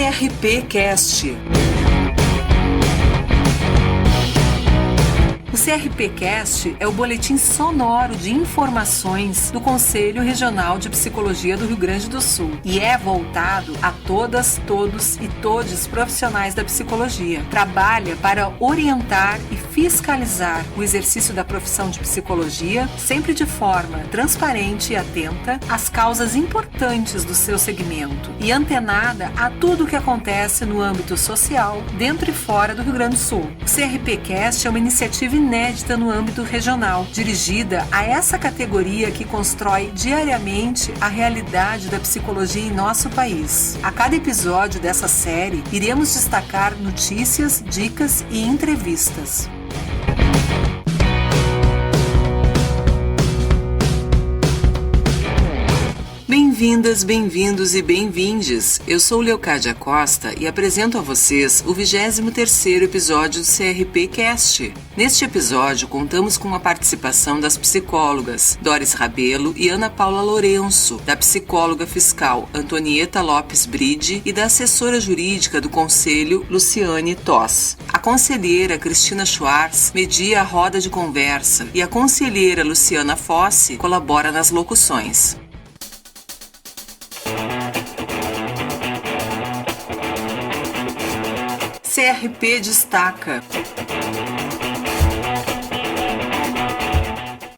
CRP Cast. O CRP Cast é o boletim sonoro de informações do Conselho Regional de Psicologia do Rio Grande do Sul e é voltado a todas, todos e todes profissionais da psicologia. Trabalha para orientar e fiscalizar o exercício da profissão de psicologia, sempre de forma transparente e atenta às causas importantes do seu segmento e antenada a tudo o que acontece no âmbito social, dentro e fora do Rio Grande do Sul. O CRP Cast é uma iniciativa inédita no âmbito regional, dirigida a essa categoria que constrói diariamente a realidade da psicologia em nosso país. A cada episódio dessa série, iremos destacar notícias, dicas e entrevistas. Bem-vindas, bem-vindos e bem-vindes. Eu sou Leocádia Costa e apresento a vocês o 23º episódio do CRP Cast. Neste episódio, contamos com a participação das psicólogas Doris Rabelo e Ana Paula Lourenço, da psicóloga fiscal Antonieta Lopes Bride e da assessora jurídica do Conselho, Luciane Toss. A conselheira Cristina Schwartz media a roda de conversa e a conselheira Luciana Fossi colabora nas locuções. CRP destaca.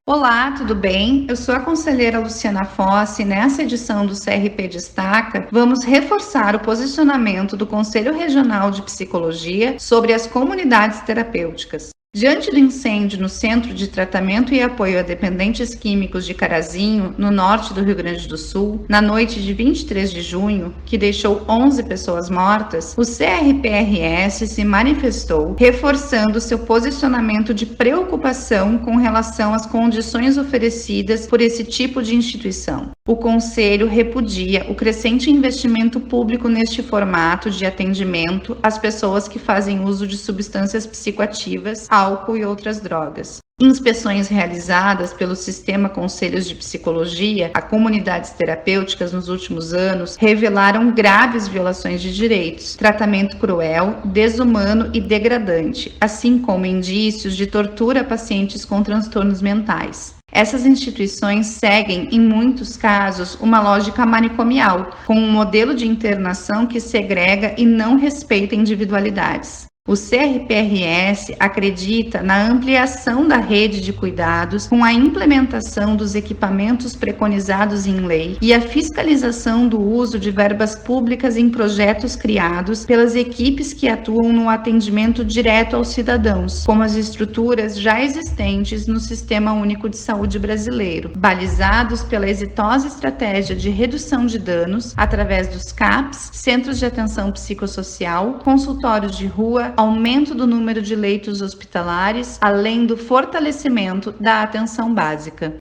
Olá, tudo bem? Eu sou a conselheira Luciana Fossi e nessa edição do CRP Destaca, vamos reforçar o posicionamento do Conselho Regional de Psicologia sobre as comunidades terapêuticas. Diante do incêndio no Centro de Tratamento e Apoio a Dependentes Químicos de Carazinho, no norte do Rio Grande do Sul, na noite de 23 de junho, que deixou 11 pessoas mortas, o CRPRS se manifestou, reforçando seu posicionamento de preocupação com relação às condições oferecidas por esse tipo de instituição. O Conselho repudia o crescente investimento público neste formato de atendimento às pessoas que fazem uso de substâncias psicoativas, álcool e outras drogas. Inspeções realizadas pelo Sistema Conselhos de Psicologia a comunidades terapêuticas nos últimos anos revelaram graves violações de direitos, tratamento cruel, desumano e degradante, assim como indícios de tortura a pacientes com transtornos mentais. Essas instituições seguem, em muitos casos, uma lógica manicomial, com um modelo de internação que segrega e não respeita individualidades. O CRPRS acredita na ampliação da rede de cuidados com a implementação dos equipamentos preconizados em lei e a fiscalização do uso de verbas públicas em projetos criados pelas equipes que atuam no atendimento direto aos cidadãos, como as estruturas já existentes no Sistema Único de Saúde brasileiro, balizados pela exitosa estratégia de redução de danos através dos CAPs, Centros de Atenção Psicossocial, consultórios de rua, aumento do número de leitos hospitalares, além do fortalecimento da atenção básica.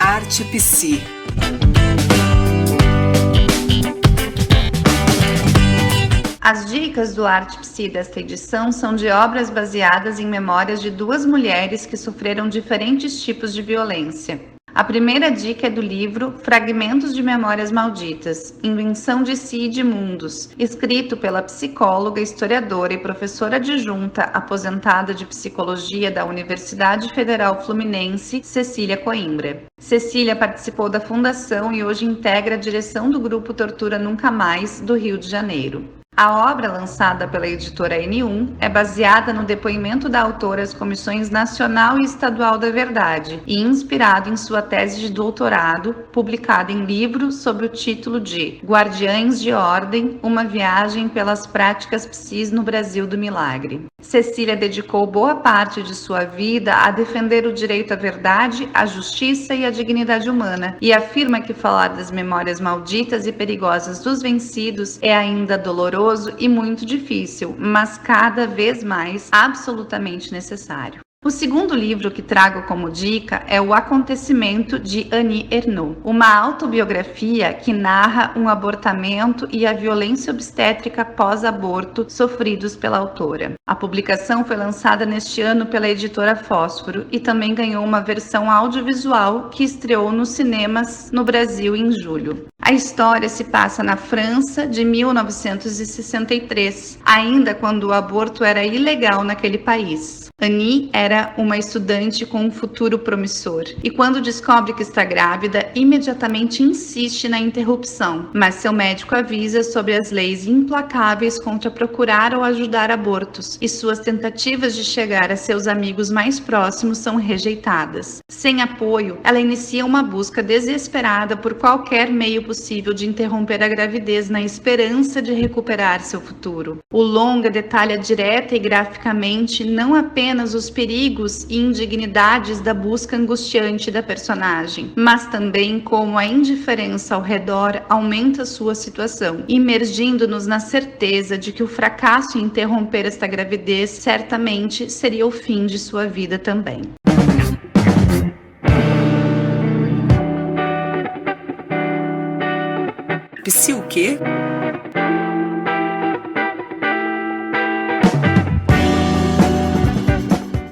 Arte Psi. As dicas do Arte Psi desta edição são de obras baseadas em memórias de duas mulheres que sofreram diferentes tipos de violência. A primeira dica é do livro Fragmentos de Memórias Malditas, Invenção de Si e de Mundos, escrito pela psicóloga, historiadora e professora adjunta aposentada de psicologia da Universidade Federal Fluminense, Cecília Coimbra. Cecília participou da fundação e hoje integra a direção do grupo Tortura Nunca Mais, do Rio de Janeiro. A obra, lançada pela editora N1, é baseada no depoimento da autora às Comissões Nacional e Estadual da Verdade e inspirado em sua tese de doutorado, publicada em livro sob o título de Guardiães de Ordem, uma viagem pelas práticas psis no Brasil do Milagre. Cecília dedicou boa parte de sua vida a defender o direito à verdade, à justiça e à dignidade humana, e afirma que falar das memórias malditas e perigosas dos vencidos é ainda doloroso e muito difícil, mas cada vez mais absolutamente necessário. O segundo livro que trago como dica é O Acontecimento, de Annie Ernaux, uma autobiografia que narra um abortamento e a violência obstétrica pós-aborto sofridos pela autora. A publicação foi lançada neste ano pela editora Fósforo e também ganhou uma versão audiovisual que estreou nos cinemas no Brasil em julho. A história se passa na França de 1963, ainda quando o aborto era ilegal naquele país. Annie era uma estudante com um futuro promissor e, quando descobre que está grávida, imediatamente insiste na interrupção, mas seu médico avisa sobre as leis implacáveis contra procurar ou ajudar abortos e suas tentativas de chegar a seus amigos mais próximos são rejeitadas. Sem apoio, ela inicia uma busca desesperada por qualquer meio possível de interromper a gravidez na esperança de recuperar seu futuro. O longa detalha direta e graficamente não apenas os perigos e indignidades da busca angustiante da personagem, mas também como a indiferença ao redor aumenta sua situação, imergindo-nos na certeza de que o fracasso em interromper esta gravidez certamente seria o fim de sua vida também. Psi o quê?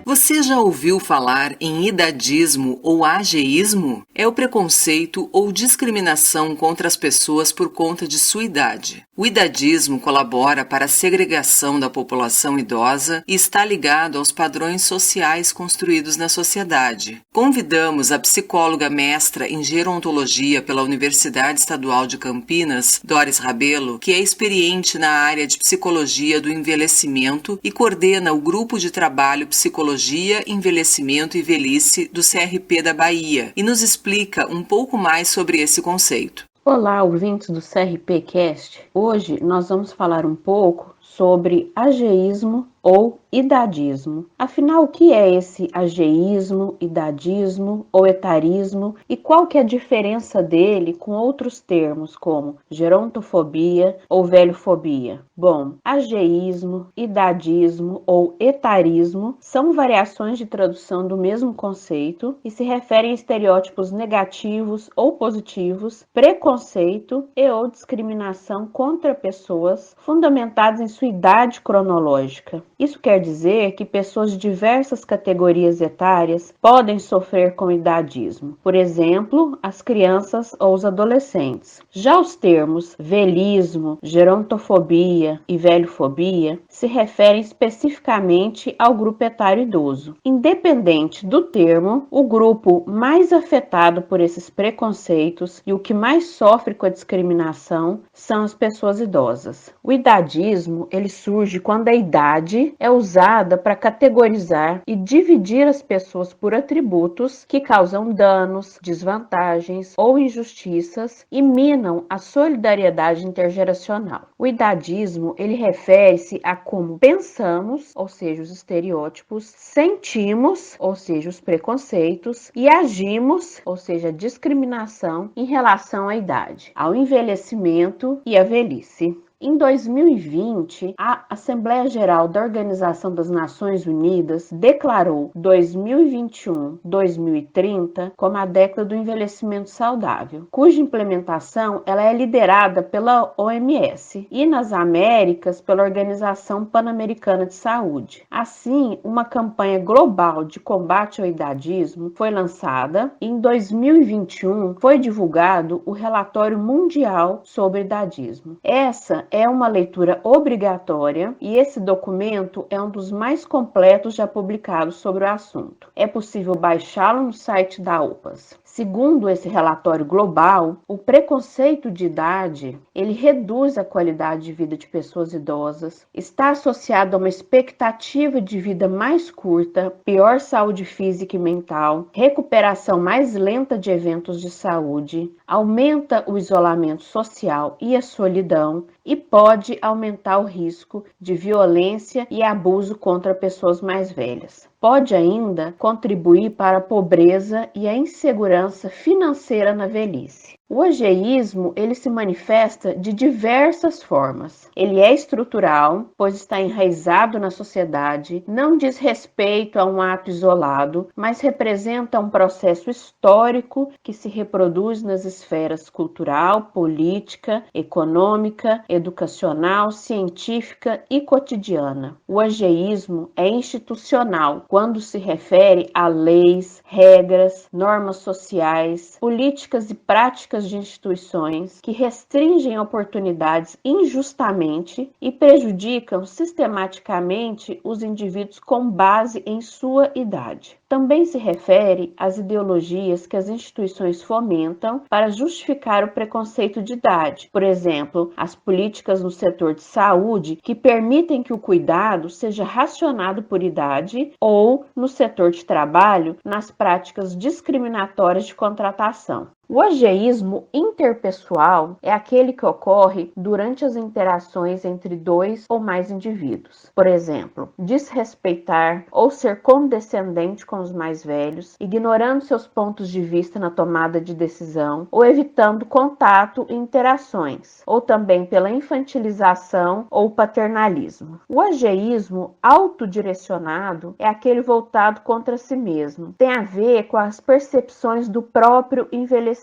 Você já ouviu falar em idadismo ou ageísmo? É o preconceito ou discriminação contra as pessoas por conta de sua idade. O idadismo colabora para a segregação da população idosa e está ligado aos padrões sociais construídos na sociedade. Convidamos a psicóloga mestra em gerontologia pela Universidade Estadual de Campinas, Doris Rabelo, que é experiente na área de psicologia do envelhecimento e coordena o grupo de trabalho Psicologia, Envelhecimento e Velhice do CRP da Bahia, e nos explica um pouco mais sobre esse conceito. Olá, ouvintes do CRP Cast. Hoje nós vamos falar um pouco sobre ageísmo ou idadismo. Afinal, o que é esse ageísmo, idadismo ou etarismo e qual que é a diferença dele com outros termos como gerontofobia ou velhofobia? Bom, ageísmo, idadismo ou etarismo são variações de tradução do mesmo conceito e se referem a estereótipos negativos ou positivos, preconceito e ou discriminação contra pessoas fundamentadas em sua idade cronológica. Isso quer dizer que pessoas de diversas categorias etárias podem sofrer com idadismo, por exemplo, as crianças ou os adolescentes. Já os termos velhismo, gerontofobia e velhofobia se referem especificamente ao grupo etário idoso. Independente do termo, o grupo mais afetado por esses preconceitos e o que mais sofre com a discriminação são as pessoas idosas. O idadismo, ele surge quando a idade é usada para categorizar e dividir as pessoas por atributos que causam danos, desvantagens ou injustiças e minam a solidariedade intergeracional. O idadismo, ele refere-se a como pensamos, ou seja, os estereótipos, sentimos, ou seja, os preconceitos, e agimos, ou seja, a discriminação em relação à idade, ao envelhecimento e à velhice. Em 2020, a Assembleia Geral da Organização das Nações Unidas declarou 2021-2030 como a década do envelhecimento saudável, cuja implementação ela é liderada pela OMS e nas Américas pela Organização Pan-Americana de Saúde. Assim, uma campanha global de combate ao idadismo foi lançada e em 2021 foi divulgado o Relatório Mundial sobre Idadismo. Essa é uma leitura obrigatória e esse documento é um dos mais completos já publicados sobre o assunto. É possível baixá-lo no site da OPAS. Segundo esse relatório global, o preconceito de idade, ele reduz a qualidade de vida de pessoas idosas, está associado a uma expectativa de vida mais curta, pior saúde física e mental, recuperação mais lenta de eventos de saúde, aumenta o isolamento social e a solidão e pode aumentar o risco de violência e abuso contra pessoas mais velhas. pode ainda contribuir para a pobreza e a insegurança financeira na velhice. O ageísmo, ele se manifesta de diversas formas. Ele é estrutural, pois está enraizado na sociedade, não diz respeito a um ato isolado, mas representa um processo histórico que se reproduz nas esferas cultural, política, econômica, educacional, científica e cotidiana. O ageísmo é institucional quando se refere a leis, regras, normas sociais, políticas e práticas de instituições que restringem oportunidades injustamente e prejudicam sistematicamente os indivíduos com base em sua idade. Também se refere às ideologias que as instituições fomentam para justificar o preconceito de idade. Por exemplo, as políticas no setor de saúde que permitem que o cuidado seja racionado por idade, ou no setor de trabalho, nas práticas discriminatórias de contratação. O ageísmo interpessoal é aquele que ocorre durante as interações entre dois ou mais indivíduos. Por exemplo, desrespeitar ou ser condescendente com os mais velhos, ignorando seus pontos de vista na tomada de decisão ou evitando contato e interações, ou também pela infantilização ou paternalismo. O ageísmo autodirecionado é aquele voltado contra si mesmo. Tem a ver com as percepções do próprio envelhecimento.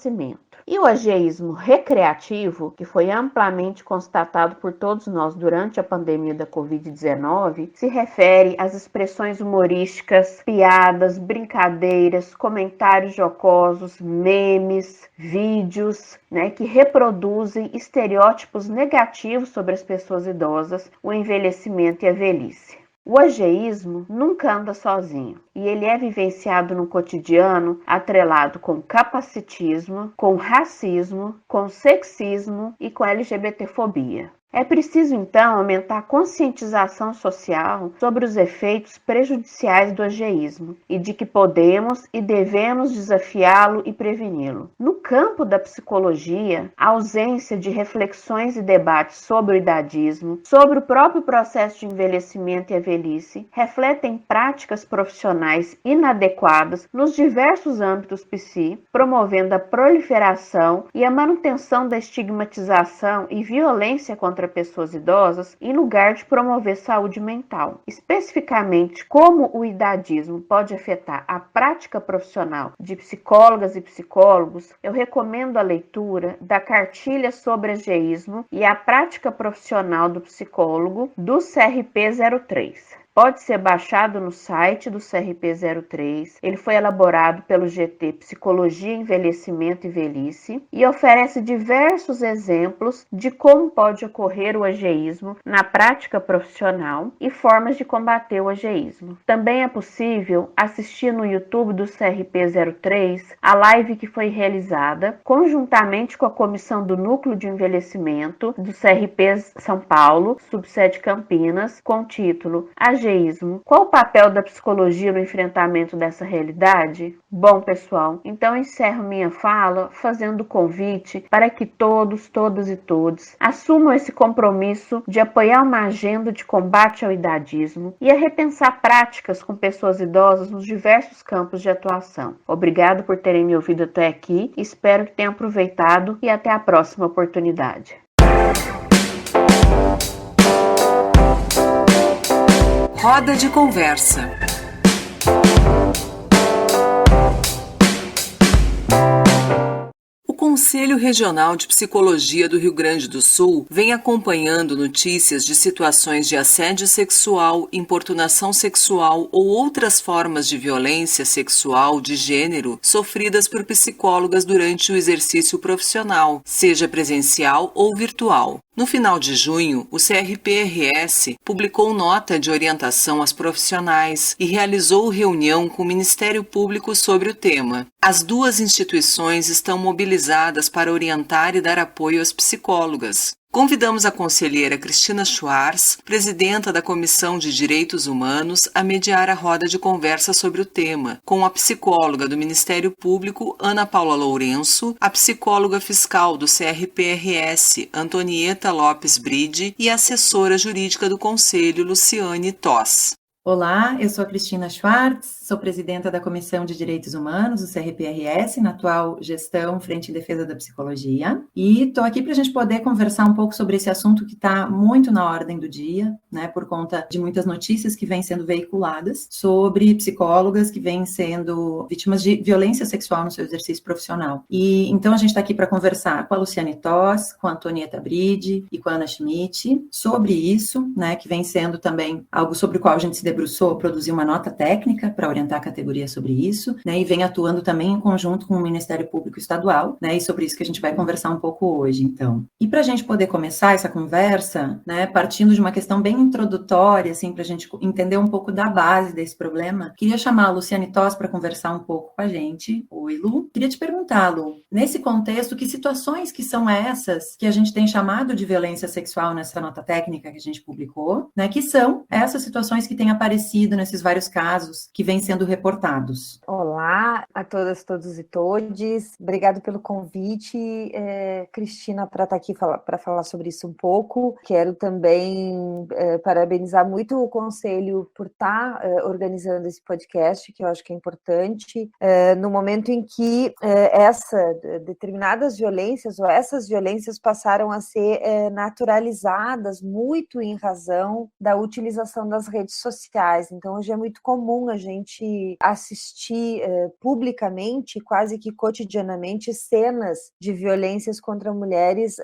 E o ageísmo recreativo, que foi amplamente constatado por todos nós durante a pandemia da Covid-19, se refere às expressões humorísticas, piadas, brincadeiras, comentários jocosos, memes, vídeos, que reproduzem estereótipos negativos sobre as pessoas idosas, o envelhecimento e a velhice. O ageísmo nunca anda sozinho e ele é vivenciado no cotidiano atrelado com capacitismo, com racismo, com sexismo e com LGBTfobia. É preciso, então, aumentar a conscientização social sobre os efeitos prejudiciais do ageísmo e de que podemos e devemos desafiá-lo e preveni-lo. No campo da psicologia, a ausência de reflexões e debates sobre o idadismo, sobre o próprio processo de envelhecimento e a velhice, refletem práticas profissionais inadequadas nos diversos âmbitos psi, promovendo a proliferação e a manutenção da estigmatização e violência contra pessoas idosas, em lugar de promover saúde mental. Especificamente, como o idadismo pode afetar a prática profissional de psicólogas e psicólogos, eu recomendo a leitura da Cartilha sobre Ageísmo e a Prática Profissional do Psicólogo, do CRP 03. Pode ser baixado no site do CRP03. Ele foi elaborado pelo GT Psicologia, Envelhecimento e Velhice e oferece diversos exemplos de como pode ocorrer o ageísmo na prática profissional e formas de combater o ageísmo. Também é possível assistir no YouTube do CRP03 a live que foi realizada conjuntamente com a Comissão do Núcleo de Envelhecimento do CRP São Paulo, subsede Campinas, com o título Ageísmo. Qual o papel da psicologia no enfrentamento dessa realidade? Bom, pessoal, então encerro minha fala fazendo o convite para que todos, todas e todos assumam esse compromisso de apoiar uma agenda de combate ao idadismo e a repensar práticas com pessoas idosas nos diversos campos de atuação. Obrigado por terem me ouvido até aqui, espero que tenham aproveitado e até a próxima oportunidade. Roda de conversa. O Conselho Regional de Psicologia do Rio Grande do Sul vem acompanhando notícias de situações de assédio sexual, importunação sexual ou outras formas de violência sexual de gênero sofridas por psicólogas durante o exercício profissional, seja presencial ou virtual. No final de junho, o CRPRS publicou nota de orientação às profissionais e realizou reunião com o Ministério Público sobre o tema. As duas instituições estão mobilizadas para orientar e dar apoio às psicólogas. Convidamos a conselheira Cristina Schwarz, presidenta da Comissão de Direitos Humanos, a mediar a roda de conversa sobre o tema, com a psicóloga do Ministério Público, Ana Paula Lourenço, a psicóloga fiscal do CRPRS, Antonieta Lopes Bride, e a assessora jurídica do Conselho, Luciane Toss. Olá, eu sou a Cristina Schwartz, sou presidenta da Comissão de Direitos Humanos do CRPRS, na atual gestão Frente em Defesa da Psicologia, e estou aqui para a gente poder conversar um pouco sobre esse assunto que está muito na ordem do dia, né, por conta de muitas notícias que vêm sendo veiculadas sobre psicólogas que vêm sendo vítimas de violência sexual no seu exercício profissional. E então a gente está aqui para conversar com a Luciane Toss, com a Antonieta Bride e com a Ana Schmidt sobre isso, né, que vem sendo também algo sobre o qual a gente se debruçou, produzir uma nota técnica para orientar a categoria sobre isso, né, e vem atuando também em conjunto com o Ministério Público Estadual, né, e sobre isso que a gente vai conversar um pouco hoje, então. E para a gente poder começar essa conversa, né, partindo de uma questão bem introdutória, assim, para a gente entender um pouco da base desse problema, queria chamar a Luciane Toss para conversar um pouco com a gente. Oi, Lu. Queria te perguntar, Lu, nesse contexto, que situações que são essas que a gente tem chamado de violência sexual nessa nota técnica que a gente publicou, né, que são essas situações que têm aparecido nesses vários casos que vêm sendo reportados. Olá a todas, todos e todes. Obrigado pelo convite, Cristina, para estar aqui para falar sobre isso um pouco. Quero também parabenizar muito o Conselho por estar organizando esse podcast, que eu acho que é importante, no momento em que determinadas violências ou essas violências passaram a ser naturalizadas muito em razão da utilização das redes sociais. Então, hoje é muito comum a gente assistir publicamente, quase que cotidianamente, cenas de violências contra mulheres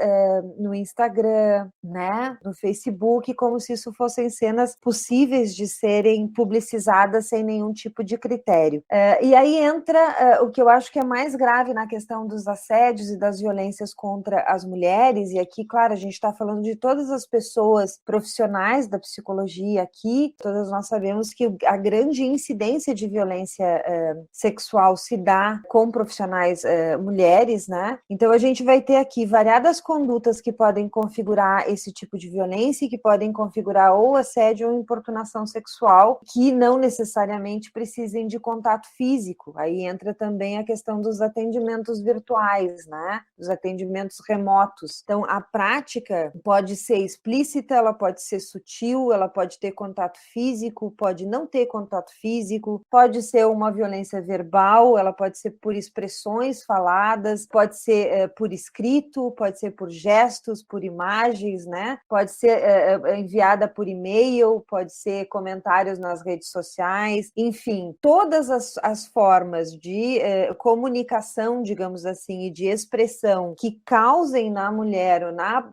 no Instagram, né, no Facebook, como se isso fossem cenas possíveis de serem publicizadas sem nenhum tipo de critério. E aí entra o que eu acho que é mais grave na questão dos assédios e das violências contra as mulheres, e aqui, claro, a gente está falando de todas as pessoas profissionais da psicologia aqui, todas nós sabemos que a grande incidência de violência sexual se dá com profissionais mulheres, né? Então a gente vai ter aqui variadas condutas que podem configurar esse tipo de violência e que podem configurar ou assédio ou importunação sexual, que não necessariamente precisem de contato físico. Aí entra também a questão dos atendimentos virtuais, né? Dos atendimentos remotos. Então a prática pode ser explícita, ela pode ser sutil, ela pode ter contato físico, pode não ter contato físico, pode ser uma violência verbal, ela pode ser por expressões faladas, pode ser por escrito, pode ser por gestos, por imagens, né? Pode ser enviada por e-mail, pode ser comentários nas redes sociais, enfim, todas as formas de comunicação, digamos assim, e de expressão que causem na mulher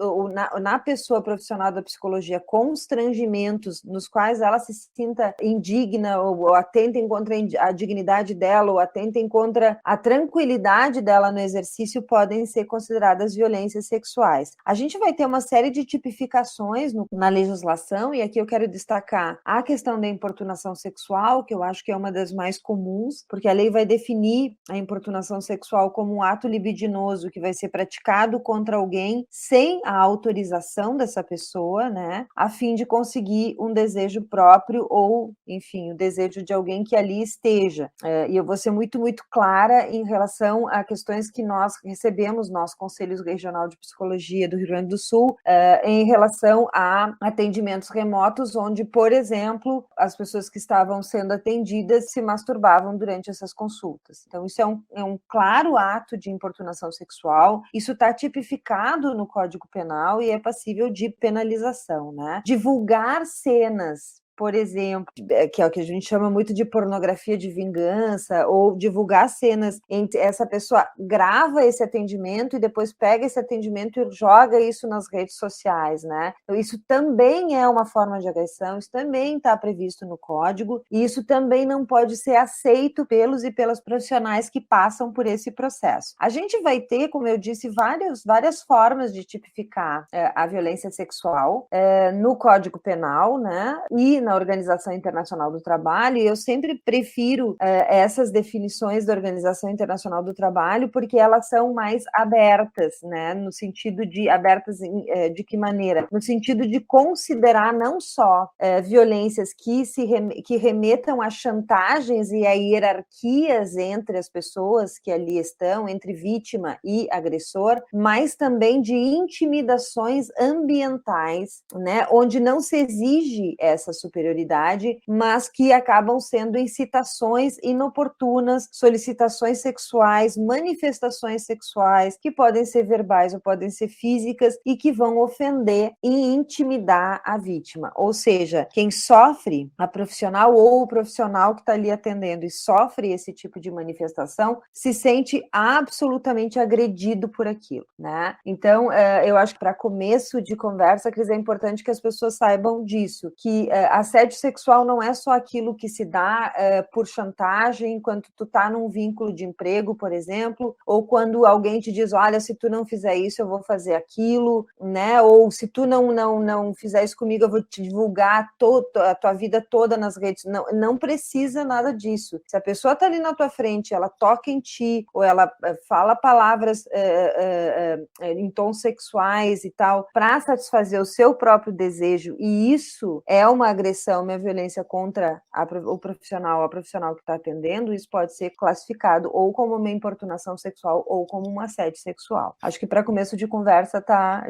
ou na pessoa profissional da psicologia constrangimentos nos quais ela se sinta indigna ou atentem contra a dignidade dela ou atentem contra a tranquilidade dela no exercício podem ser consideradas violências sexuais. A gente vai ter uma série de tipificações na legislação, e aqui eu quero destacar a questão da importunação sexual, que eu acho que é uma das mais comuns, porque a lei vai definir a importunação sexual como um ato libidinoso que vai ser praticado contra alguém sem a autorização dessa pessoa, né, a fim de conseguir um desejo próprio ou, enfim, o desejo de alguém que ali esteja. E eu vou ser muito, muito clara em relação a questões que nós recebemos, nós, Conselho Regional de Psicologia do Rio Grande do Sul, em relação a atendimentos remotos, onde, por exemplo, as pessoas que estavam sendo atendidas se masturbavam durante essas consultas. Então, isso é um claro ato de importunação sexual, isso está tipificado no Código Penal e é passível de penalização, né? Divulgar cenas, por exemplo, que é o que a gente chama muito de pornografia de vingança, ou divulgar cenas em que essa pessoa grava esse atendimento e depois pega esse atendimento e joga isso nas redes sociais, né? Então, isso também é uma forma de agressão, isso também está previsto no Código, e isso também não pode ser aceito pelos e pelas profissionais que passam por esse processo. A gente vai ter, como eu disse, várias formas de tipificar a violência sexual no Código Penal, né? E na Organização Internacional do Trabalho, e eu sempre prefiro essas definições da Organização Internacional do Trabalho, porque elas são mais abertas, né, no sentido de, abertas de que maneira? No sentido de considerar não só violências que remetam a chantagens e a hierarquias entre as pessoas que ali estão, entre vítima e agressor, mas também de intimidações ambientais, né, onde não se exige essa superioridade. superioridade, mas que acabam sendo incitações inoportunas, solicitações sexuais, manifestações sexuais, que podem ser verbais ou podem ser físicas e que vão ofender e intimidar a vítima. Ou seja, quem sofre, a profissional ou o profissional que está ali atendendo e sofre esse tipo de manifestação, se sente absolutamente agredido por aquilo, né? Então, eu acho que para começo de conversa, Cris, é importante que as pessoas saibam disso, que assédio sexual não é só aquilo que se dá por chantagem enquanto tu tá num vínculo de emprego, por exemplo, ou quando alguém te diz, olha, se tu não fizer isso, eu vou fazer aquilo, né? Ou se tu não fizer isso comigo, eu vou te divulgar a tua vida toda nas redes. Não precisa nada disso. Se a pessoa tá ali na tua frente, ela toca em ti, ou ela fala palavras em tons sexuais e tal, para satisfazer o seu próprio desejo, e isso é uma agressão, uma violência contra o profissional, a profissional que está atendendo, isso pode ser classificado ou como uma importunação sexual ou como um assédio sexual. Acho que para começo de conversa para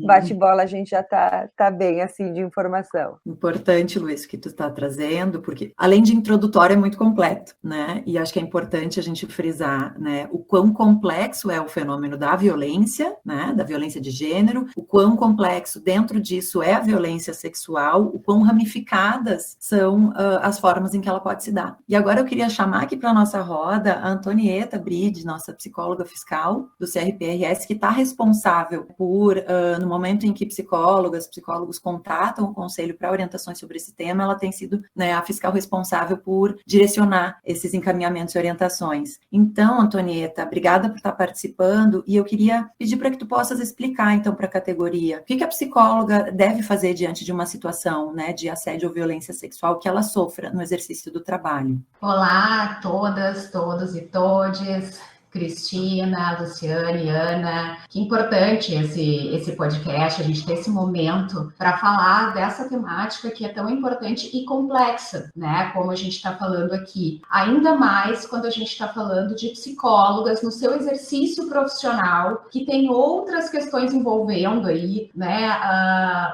bate-bola a gente já tá bem assim de informação. Importante, Luiz, o que tu está trazendo, porque além de introdutório é muito completo, né? E acho que é importante a gente frisar, né, o quão complexo é o fenômeno da violência, né, da violência de gênero, o quão complexo dentro disso é a violência sexual, o quão ramificadas são as formas em que ela pode se dar. E agora eu queria chamar aqui para a nossa roda a Antonieta Bride, nossa psicóloga fiscal do CRPRS, que está responsável por, no momento em que psicólogos contatam o conselho para orientações sobre esse tema, ela tem sido, né, a fiscal responsável por direcionar esses encaminhamentos e orientações. Então, Antonieta, obrigada por estar participando, e eu queria pedir para que tu possas explicar, então, para a categoria, o que a psicóloga deve fazer diante de uma situação, né, de assédio ou violência sexual que ela sofra no exercício do trabalho. Olá a todas, todos e todes. Cristina, Luciane, Ana, que importante esse podcast, a gente ter esse momento para falar dessa temática que é tão importante e complexa, né? Como a gente está falando aqui. Ainda mais quando a gente está falando de psicólogas no seu exercício profissional, que tem outras questões envolvendo aí, né?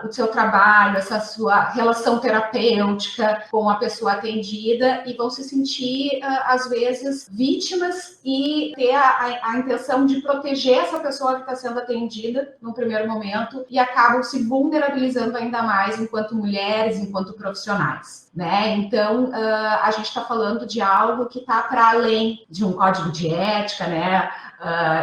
O seu trabalho, essa sua relação terapêutica com a pessoa atendida, e vão se sentir, às vezes, vítimas e ter a intenção de proteger essa pessoa que está sendo atendida no primeiro momento e acabam se vulnerabilizando ainda mais enquanto mulheres, enquanto profissionais, né? Então, a gente está falando de algo que está para além de um código de ética, né?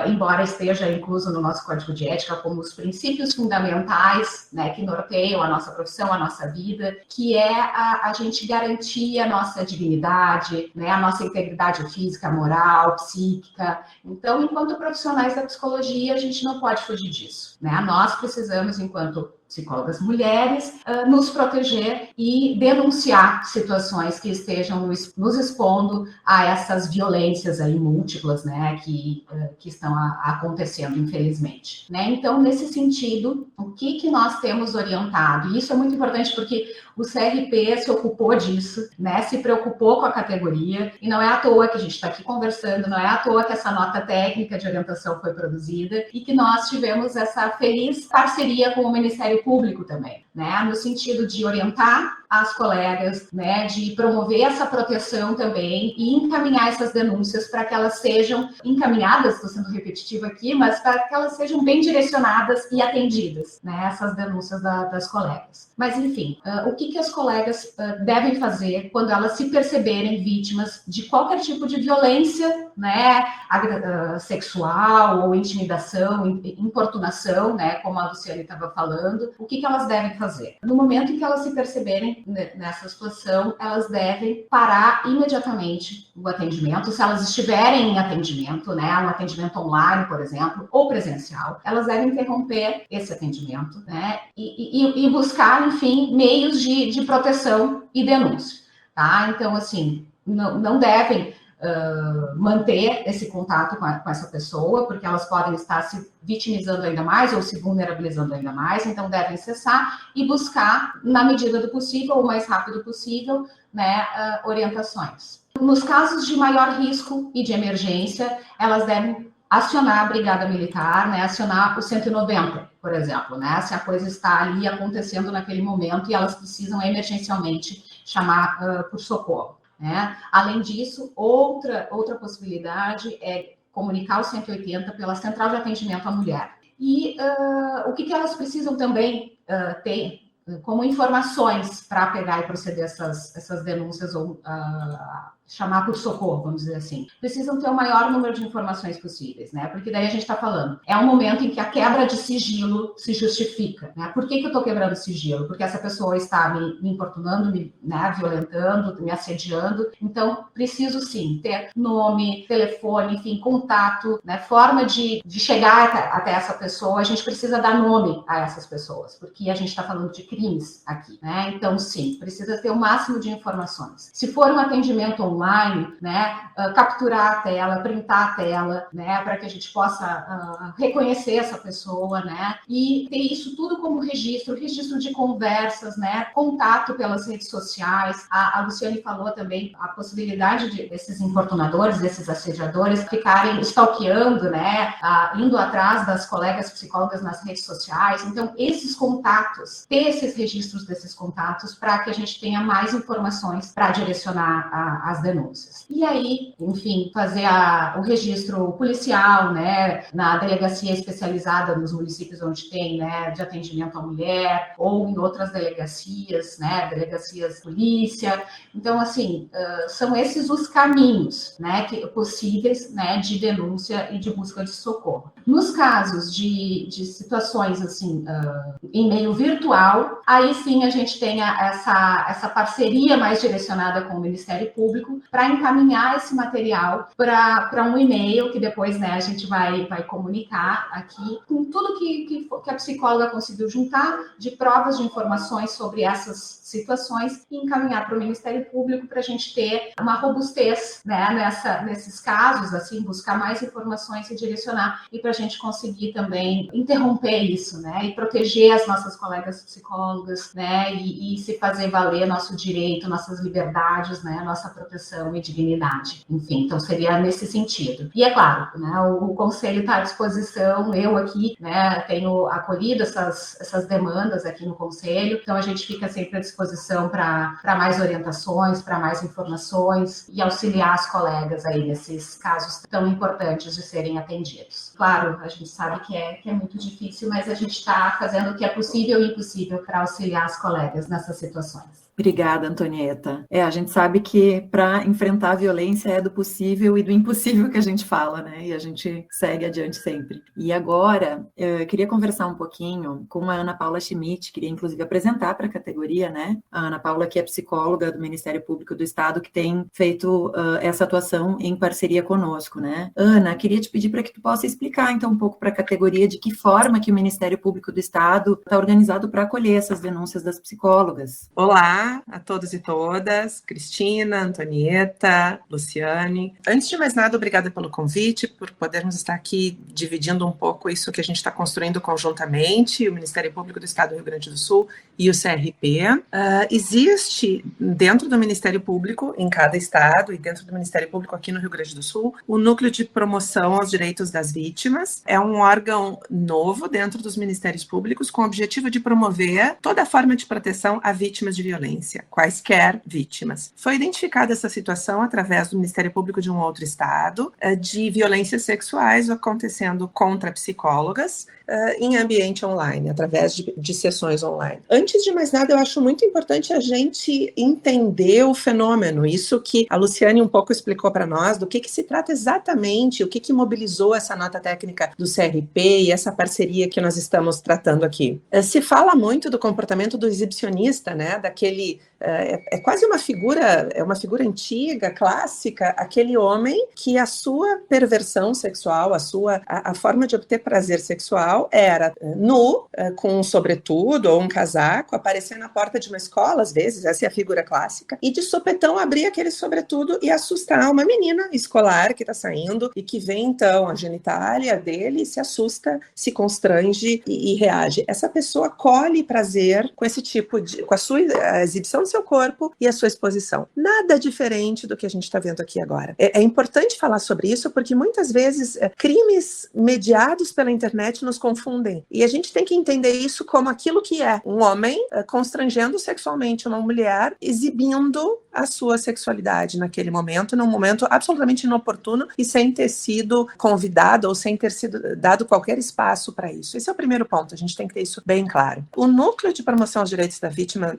Embora esteja incluso no nosso código de ética como os princípios fundamentais, né, que norteiam a nossa profissão, a nossa vida, que é a gente garantir a nossa dignidade, né, a nossa integridade física, moral, psíquica. Então, enquanto profissionais da psicologia, a gente não pode fugir disso, né? Nós precisamos, enquanto psicólogas mulheres, nos proteger e denunciar situações que estejam nos expondo a essas violências aí múltiplas, né, que estão acontecendo, infelizmente, né? Então, nesse sentido, o que nós temos orientado? E isso é muito importante porque o CRP se ocupou disso, né, se preocupou com a categoria, e não é à toa que a gente está aqui conversando, não é à toa que essa nota técnica de orientação foi produzida e que nós tivemos essa feliz parceria com o Ministério Público também, né, no sentido de orientar as colegas, né, de promover essa proteção também e encaminhar essas denúncias para que elas sejam encaminhadas, estou sendo repetitiva aqui, mas para que elas sejam bem direcionadas e atendidas, né, essas denúncias das colegas. Mas, enfim, o que as colegas devem fazer quando elas se perceberem vítimas de qualquer tipo de violência, né, sexual ou intimidação, importunação, né, como a Luciane estava falando, o que elas devem fazer? No momento em que elas se perceberem nessa situação, elas devem parar imediatamente o atendimento, se elas estiverem em atendimento, né, um atendimento online, por exemplo, ou presencial, elas devem interromper esse atendimento, né, e buscar, enfim, meios de proteção e denúncia, tá? Então, assim, não devem manter esse contato com essa pessoa, porque elas podem estar se vitimizando ainda mais ou se vulnerabilizando ainda mais, então devem cessar e buscar, na medida do possível, o mais rápido possível, né, orientações. Nos casos de maior risco e de emergência, elas devem acionar a Brigada Militar, né, acionar o 190, por exemplo, né? Se a coisa está ali acontecendo naquele momento e elas precisam emergencialmente chamar por socorro, né? Além disso, outra possibilidade é comunicar o 180 pela Central de Atendimento à Mulher. E o que elas precisam também ter como informações para pegar e proceder essas denúncias ou chamar por socorro, vamos dizer assim. Precisam ter o maior número de informações possíveis, né? Porque daí a gente está falando, é um momento em que a quebra de sigilo se justifica, né? Por que eu estou quebrando sigilo? Porque essa pessoa está me importunando, né, violentando, me assediando. Então, preciso sim ter nome, telefone, enfim, contato, né? Forma de chegar até essa pessoa. A gente precisa dar nome a essas pessoas, porque a gente está falando de crimes aqui, né? Então, sim, precisa ter o máximo de informações. Se for um atendimento online, né, capturar a tela, printar a tela, né, para que a gente possa reconhecer essa pessoa, né, e ter isso tudo como registro de conversas, né, contato pelas redes sociais. A Luciane falou também a possibilidade desses importunadores, desses assediadores ficarem stalkeando, né, indo atrás das colegas psicólogas nas redes sociais. Então, esses contatos, ter esses registros desses contatos para que a gente tenha mais informações para direcionar as denúncias. E aí, enfim, fazer o registro policial, né, na delegacia especializada nos municípios onde tem, né, de atendimento à mulher, ou em outras delegacias, né, delegacias de polícia. Então, assim, são esses os caminhos, né, possíveis, né, de denúncia e de busca de socorro. Nos casos de situações, assim, em meio virtual, aí sim a gente tem essa parceria mais direcionada com o Ministério Público para encaminhar esse material para um e-mail que depois, né, a gente vai comunicar aqui com tudo que a psicóloga conseguiu juntar de provas, de informações sobre essas situações e encaminhar para o Ministério Público para a gente ter uma robustez, né, nesses casos, assim, buscar mais informações e direcionar, e para a gente conseguir também interromper isso, né, e proteger as nossas colegas psicólogas, né, e se fazer valer nosso direito, nossas liberdades, né, nossa proteção e dignidade. Enfim, então seria nesse sentido. E é claro, né, o Conselho está à disposição, eu aqui, né, tenho acolhido essas demandas aqui no Conselho, então a gente fica sempre à disposição para mais orientações, para mais informações e auxiliar as colegas aí nesses casos tão importantes de serem atendidos. Claro, a gente sabe que é muito difícil, mas a gente está fazendo o que é possível e impossível para auxiliar as colegas nessas situações. Obrigada, Antonieta. A gente sabe que para enfrentar a violência é do possível e do impossível que a gente fala, né? E a gente segue adiante sempre. E agora, eu queria conversar um pouquinho com a Ana Paula Schmidt, queria inclusive apresentar para a categoria, né? A Ana Paula, que é psicóloga do Ministério Público do Estado, que tem feito essa atuação em parceria conosco, né? Ana, queria te pedir para que tu possa explicar, então, um pouco para a categoria de que forma que o Ministério Público do Estado está organizado para acolher essas denúncias das psicólogas. Olá a todos e todas, Cristina, Antonieta, Luciane. Antes de mais nada, obrigada pelo convite, por podermos estar aqui dividindo um pouco isso que a gente está construindo conjuntamente, o Ministério Público do Estado do Rio Grande do Sul e o CRP. Existe dentro do Ministério Público, em cada estado, e dentro do Ministério Público aqui no Rio Grande do Sul, o Núcleo de Promoção aos Direitos das Vítimas. É um órgão novo dentro dos Ministérios Públicos com o objetivo de promover toda forma de proteção a vítimas de violência, quaisquer vítimas. Foi identificada essa situação através do Ministério Público de um outro estado, de violências sexuais acontecendo contra psicólogas em ambiente online, através de sessões online. Antes de mais nada, eu acho muito importante a gente entender o fenômeno, isso que a Luciane um pouco explicou para nós, do que se trata exatamente, o que mobilizou essa nota técnica do CRP e essa parceria que nós estamos tratando aqui. Se fala muito do comportamento do exibicionista, né, daquele é quase uma figura antiga, clássica, aquele homem que a sua perversão sexual, a forma de obter prazer sexual era nu, com um sobretudo ou um casaco, aparecer na porta de uma escola, às vezes, essa é a figura clássica, e de sopetão abrir aquele sobretudo e assustar uma menina escolar que está saindo e que vê então a genitália dele, se assusta, se constrange e reage. Essa pessoa colhe prazer com esse tipo de, com a sua exibição do seu corpo e a sua exposição. Nada diferente do que a gente está vendo aqui agora. É importante falar sobre isso porque muitas vezes crimes mediados pela internet nos confundem. E a gente tem que entender isso como aquilo que é um homem constrangendo sexualmente uma mulher, exibindo a sua sexualidade naquele momento, num momento absolutamente inoportuno e sem ter sido convidado ou sem ter sido dado qualquer espaço para isso. Esse é o primeiro ponto, a gente tem que ter isso bem claro. O Núcleo de Promoção aos Direitos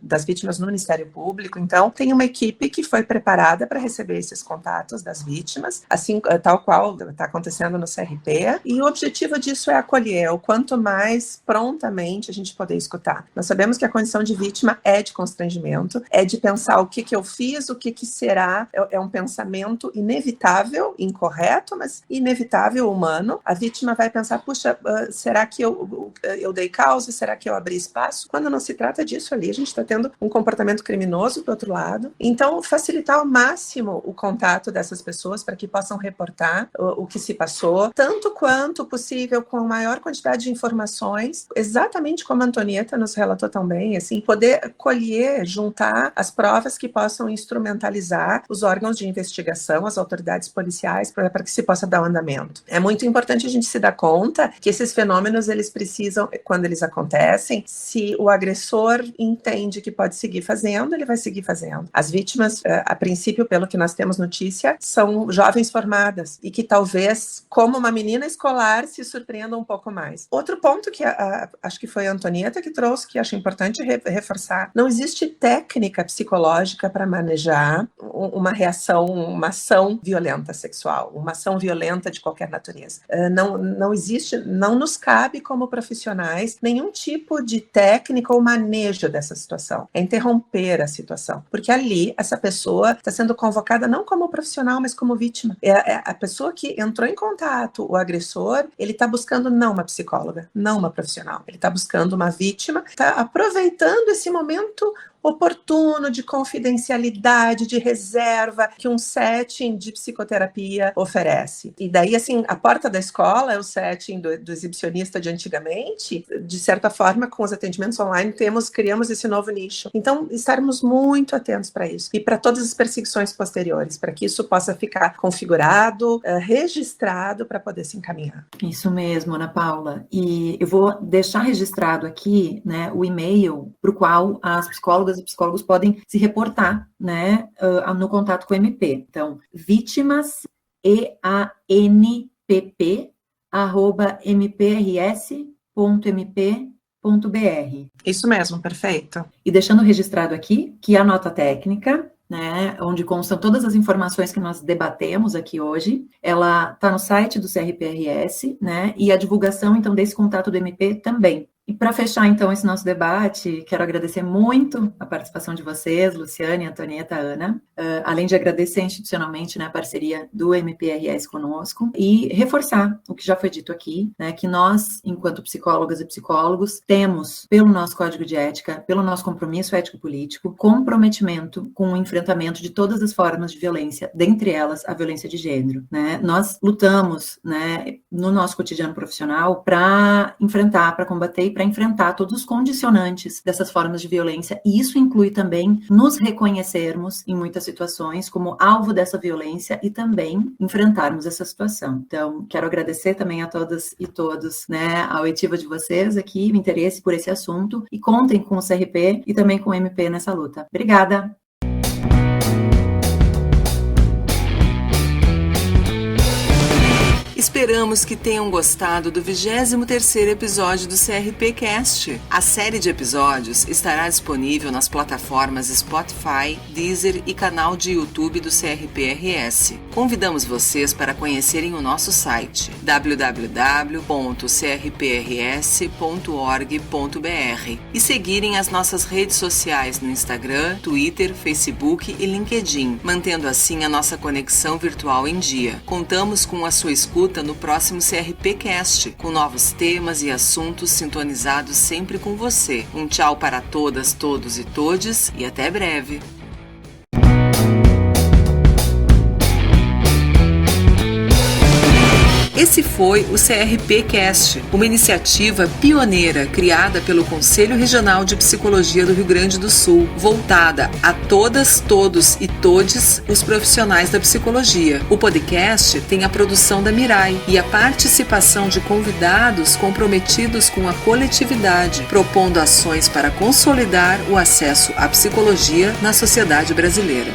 das Vítimas no Ministério Público, então, tem uma equipe que foi preparada para receber esses contatos das vítimas, assim, tal qual está acontecendo no CRP, e o objetivo disso é acolher o quanto mais prontamente a gente poder escutar. Nós sabemos que a condição de vítima é de constrangimento, é de pensar o que eu fiz, o que será, é um pensamento inevitável, incorreto, mas inevitável, humano. A vítima vai pensar, puxa, será que eu dei causa? Será que eu abri espaço? Quando não se trata disso ali, a gente está tendo um comportamento criminoso do outro lado. Então, facilitar ao máximo o contato dessas pessoas para que possam reportar o que se passou, tanto quanto possível, com a maior quantidade de informações, exatamente como a Antonieta nos relatou tão bem, assim, poder colher, juntar as provas que possam instrumentalizar os órgãos de investigação, as autoridades policiais, para que se possa dar um andamento. É muito importante a gente se dar conta que esses fenômenos, eles precisam, quando eles acontecem, se o agressor entende que pode seguir fazendo, ele vai seguir fazendo. As vítimas, a princípio, pelo que nós temos notícia, são jovens formadas e que talvez, como uma menina escolar, se surpreendam um pouco mais. Outro ponto que acho que foi a Antonieta que trouxe, que acho importante reforçar, não existe técnica psicológica para manejar uma reação, uma ação violenta sexual, uma ação violenta de qualquer natureza. Não existe, não nos cabe como profissionais nenhum tipo de técnica ou manejo dessa situação. É interromper a situação, porque ali essa pessoa está sendo convocada não como profissional, mas como vítima. É a pessoa que entrou em contato, o agressor, ele está buscando não uma psicóloga, não uma profissional, ele está buscando uma vítima, está aproveitando esse momento oportuno, de confidencialidade, de reserva, que um setting de psicoterapia oferece. E daí, assim, a porta da escola é o setting do exibicionista de antigamente. De certa forma, com os atendimentos online, criamos esse novo nicho. Então, estarmos muito atentos para isso. E para todas as perseguições posteriores, para que isso possa ficar configurado, registrado, para poder se encaminhar. Isso mesmo, Ana Paula. E eu vou deixar registrado aqui, né, o e-mail para o qual as psicólogas e psicólogos podem se reportar, né, no contato com o MP. Então, vítimas@mprs.mp.br. Isso mesmo, perfeito. E deixando registrado aqui que a nota técnica, né, onde constam todas as informações que nós debatemos aqui hoje, ela está no site do CRPRS, né, e a divulgação, então, desse contato do MP também. E para fechar, então, esse nosso debate, quero agradecer muito a participação de vocês, Luciane, Antonieta, Ana, além de agradecer institucionalmente, né, a parceria do MPRS conosco e reforçar o que já foi dito aqui, né, que nós, enquanto psicólogas e psicólogos, temos, pelo nosso código de ética, pelo nosso compromisso ético-político, comprometimento com o enfrentamento de todas as formas de violência, dentre elas a violência de gênero, né? Nós lutamos, né, no nosso cotidiano profissional para enfrentar, para combater e para enfrentar todos os condicionantes dessas formas de violência, e isso inclui também nos reconhecermos em muitas situações como alvo dessa violência e também enfrentarmos essa situação. Então, quero agradecer também a todas e todos, né, a oitiva de vocês aqui, o interesse por esse assunto, e contem com o CRP e também com o MP nessa luta. Obrigada! Esperamos que tenham gostado do 23º episódio do CRPcast. A série de episódios estará disponível nas plataformas Spotify, Deezer e canal de YouTube do CRPRS. Convidamos vocês para conhecerem o nosso site www.crprs.org.br e seguirem as nossas redes sociais no Instagram, Twitter, Facebook e LinkedIn, mantendo assim a nossa conexão virtual em dia. Contamos com a sua escuta no próximo CRPcast, com novos temas e assuntos sintonizados sempre com você. Um tchau para todas, todos e todes e até breve. Esse foi o CRPcast, uma iniciativa pioneira criada pelo Conselho Regional de Psicologia do Rio Grande do Sul, voltada a todas, todos e todes os profissionais da psicologia. O podcast tem a produção da Mirai e a participação de convidados comprometidos com a coletividade, propondo ações para consolidar o acesso à psicologia na sociedade brasileira.